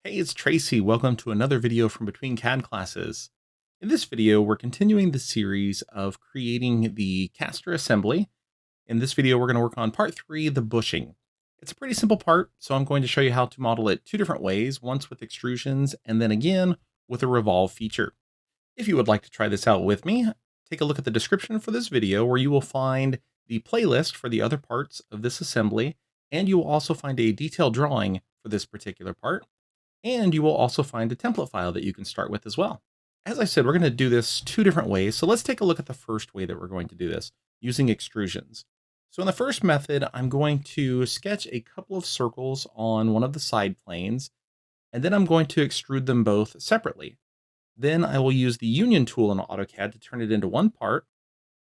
Hey, it's Tracy. Welcome to another video from Between CAD classes. In this video, we're continuing the series of creating the caster assembly. In this video, we're going to work on part 3, the bushing. It's a pretty simple part, so I'm going to show you how to model it two different ways, once with extrusions and then again with a revolve feature. If you would like to try this out with me, take a look at the description for this video where you will find the playlist for the other parts of this assembly, and you will also find a detailed drawing for this particular part. And you will also find a template file that you can start with as well. As I said, we're going to do this two different ways. So let's take a look at the first way that we're going to do this using extrusions. So in the first method, I'm going to sketch a couple of circles on one of the side planes, and then I'm going to extrude them both separately. Then I will use the union tool in AutoCAD to turn it into one part.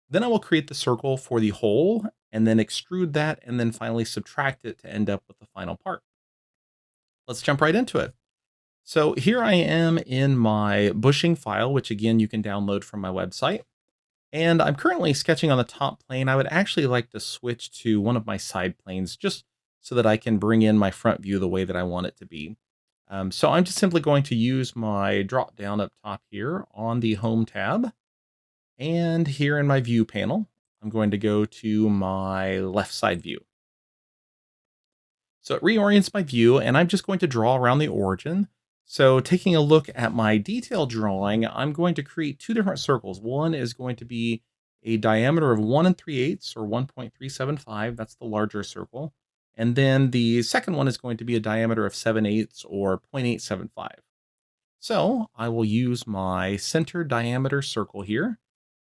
Then I will create the circle for the whole and then extrude that and then finally subtract it to end up with the final part. Let's jump right into it. So here I am in my bushing file, which again, you can download from my website. And I'm currently sketching on the top plane. I would actually like to switch to one of my side planes just so that I can bring in my front view the way that I want it to be. So I'm just simply going to use my drop down up top here on the Home tab. And here in my view panel, I'm going to go to my left side view. So it reorients my view, and I'm just going to draw around the origin. So taking a look at my detailed drawing, I'm going to create two different circles. One is going to be a diameter of 1 3/8 or 1.375. That's the larger circle. And then the second one is going to be a diameter of 7/8 or 0.875. So I will use my center diameter circle here.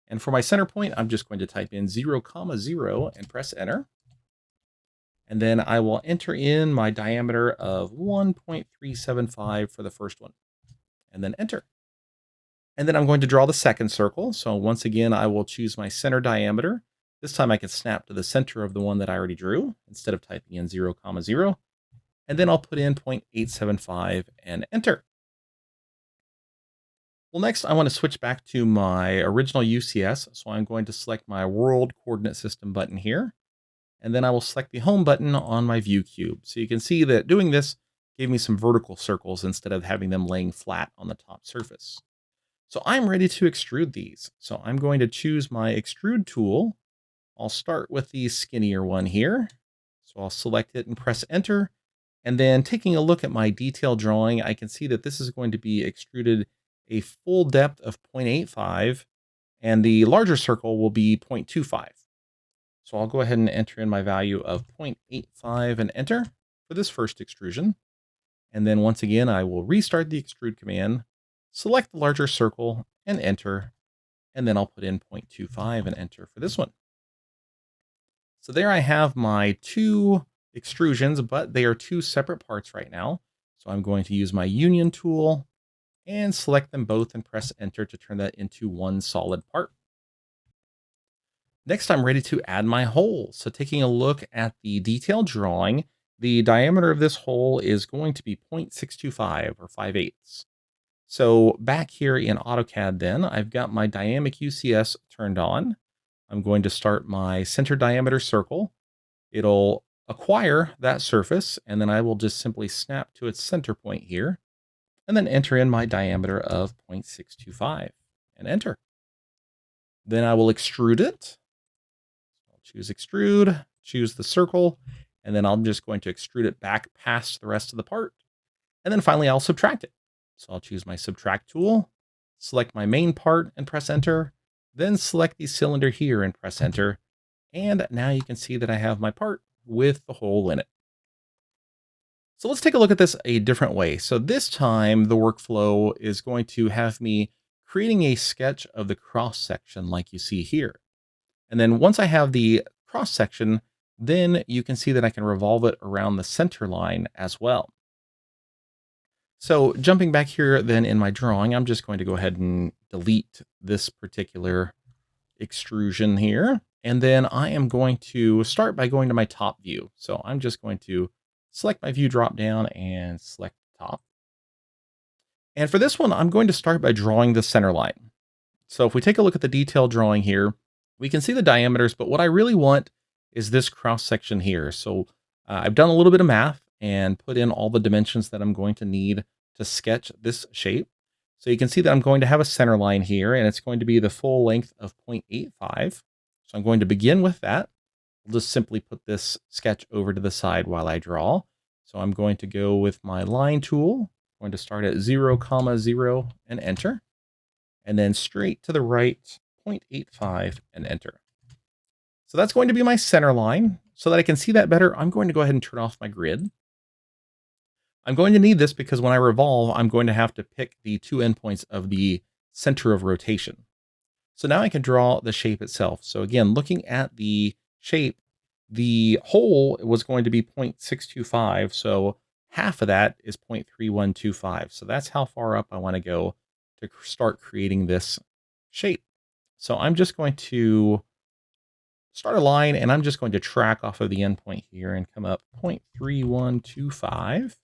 And for my center point, I'm just going to type in 0, 0 and press enter. And then I will enter in my diameter of 1.375 for the first one, and then enter. And then I'm going to draw the second circle. So once again, I will choose my center diameter. This time I can snap to the center of the one that I already drew instead of typing in 0, 0. And then I'll put in 0.875 and enter. Well, next I want to switch back to my original UCS. So I'm going to select my World Coordinate System button here. And then I will select the home button on my view cube. So you can see that doing this gave me some vertical circles instead of having them laying flat on the top surface. So I'm ready to extrude these. So I'm going to choose my extrude tool. I'll start with the skinnier one here. So I'll select it and press enter. And then taking a look at my detailed drawing, I can see that this is going to be extruded a full depth of 0.85, and the larger circle will be 0.25. So I'll go ahead and enter in my value of 0.85 and enter for this first extrusion. And then once again, I will restart the extrude command, select the larger circle and enter. And then I'll put in 0.25 and enter for this one. So there I have my two extrusions, but they are two separate parts right now. So I'm going to use my union tool and select them both and press enter to turn that into one solid part. Next, I'm ready to add my hole. So taking a look at the detailed drawing, the diameter of this hole is going to be 0.625 or 5/8. So back here in AutoCAD then, I've got my dynamic UCS turned on. I'm going to start my center diameter circle. It'll acquire that surface, and then I will just simply snap to its center point here, and then enter in my diameter of 0.625 and enter. Then I will extrude it. Choose extrude, choose the circle, and then I'm just going to extrude it back past the rest of the part. And then finally, I'll subtract it. So I'll choose my subtract tool, select my main part and press enter, then select the cylinder here and press enter. And now you can see that I have my part with the hole in it. So let's take a look at this a different way. So this time the workflow is going to have me creating a sketch of the cross section like you see here. And then once I have the cross section, then you can see that I can revolve it around the center line as well. So jumping back here then in my drawing, I'm just going to go ahead and delete this particular extrusion here. And then I am going to start by going to my top view. So I'm just going to select my view drop down and select top. And for this one, I'm going to start by drawing the center line. So if we take a look at the detailed drawing here, we can see the diameters, but what I really want is this cross section here. So I've done a little bit of math, and put in all the dimensions that I'm going to need to sketch this shape. So you can see that I'm going to have a center line here, and it's going to be the full length of 0.85. So I'm going to begin with that. We'll just simply put this sketch over to the side while I draw. So I'm going to go with my line tool. I'm going to start at 0, 0, and enter. And then straight to the right, 0.85 and enter. So that's going to be my center line. So that I can see that better, I'm going to go ahead and turn off my grid. I'm going to need this because when I revolve, I'm going to have to pick the two endpoints of the center of rotation. So now I can draw the shape itself. So again, looking at the shape, the hole was going to be 0.625. So half of that is 0.3125. So that's how far up I want to go to start creating this shape. So I'm just going to start a line, and I'm just going to track off of the endpoint here and come up 0.3125.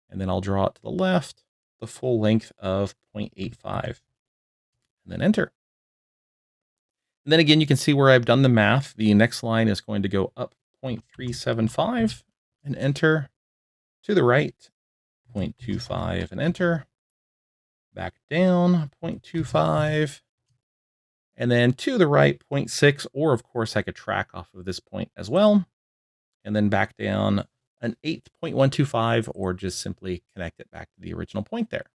And then I'll draw it to the left, the full length of 0.85, and then enter. And then again, you can see where I've done the math. The next line is going to go up 0.375 and enter. To the right, 0.25 and enter. Back down, 0.25. And then to the right, 0.6, or of course I could track off of this point as well. And then back down an eighth, 0.125, or just simply connect it back to the original point there.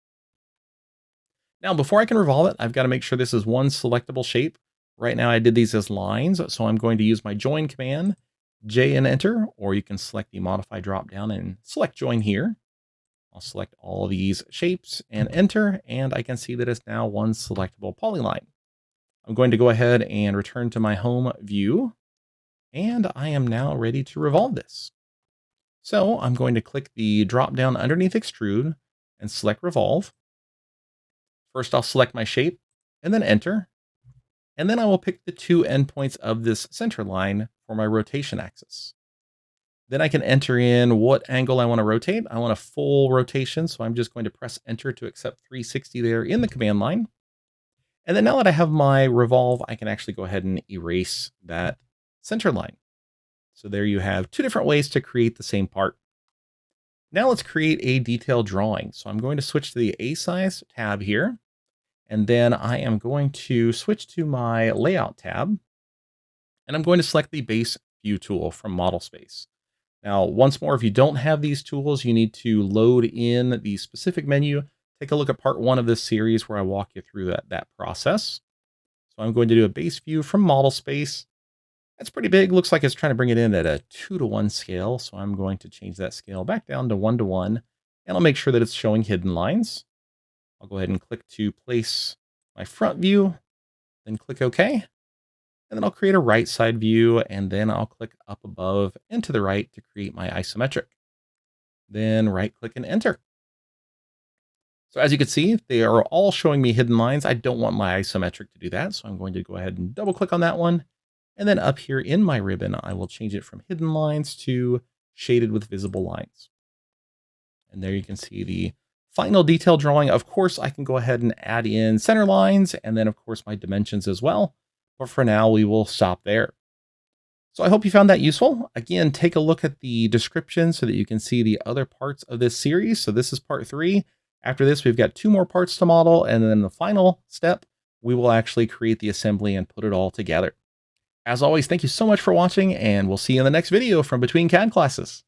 Now, before I can revolve it, I've got to make sure this is one selectable shape. Right now I did these as lines, so I'm going to use my join command, J and enter, or you can select the modify dropdown and select join here. I'll select all these shapes and enter, and I can see that it's now one selectable polyline. I'm going to go ahead and return to my home view, and I am now ready to revolve this. So I'm going to click the drop down underneath extrude and select revolve. First, I'll select my shape and then enter. And then I will pick the two endpoints of this center line for my rotation axis. Then I can enter in what angle I want to rotate. I want a full rotation, so I'm just going to press enter to accept 360 there in the command line. And then now that I have my revolve, I can actually go ahead and erase that center line. So there you have two different ways to create the same part. Now let's create a detailed drawing. So I'm going to switch to the A size tab here. And then I am going to switch to my layout tab. And I'm going to select the base view tool from model space. Now, once more, if you don't have these tools, you need to load in the specific menu. Take a look at part 1 of this series where I walk you through that process. So I'm going to do a base view from model space. That's pretty big. Looks like it's trying to bring it in at a 2:1 scale. So I'm going to change that scale back down to 1:1. And I'll make sure that it's showing hidden lines. I'll go ahead and click to place my front view, then click OK. And then I'll create a right side view, and then I'll click up above and to the right to create my isometric. Then right click and enter. So as you can see, they are all showing me hidden lines. I don't want my isometric to do that, so I'm going to go ahead and double click on that one. And then up here in my ribbon, I will change it from hidden lines to shaded with visible lines. And there you can see the final detail drawing. Of course, I can go ahead and add in center lines and then of course my dimensions as well. But for now, we will stop there. So I hope you found that useful. Again, take a look at the description so that you can see the other parts of this series. So this is part 3. After this, we've got 2 more parts to model. And then the final step, we will actually create the assembly and put it all together. As always, thank you so much for watching, and we'll see you in the next video from Between CAD Classes.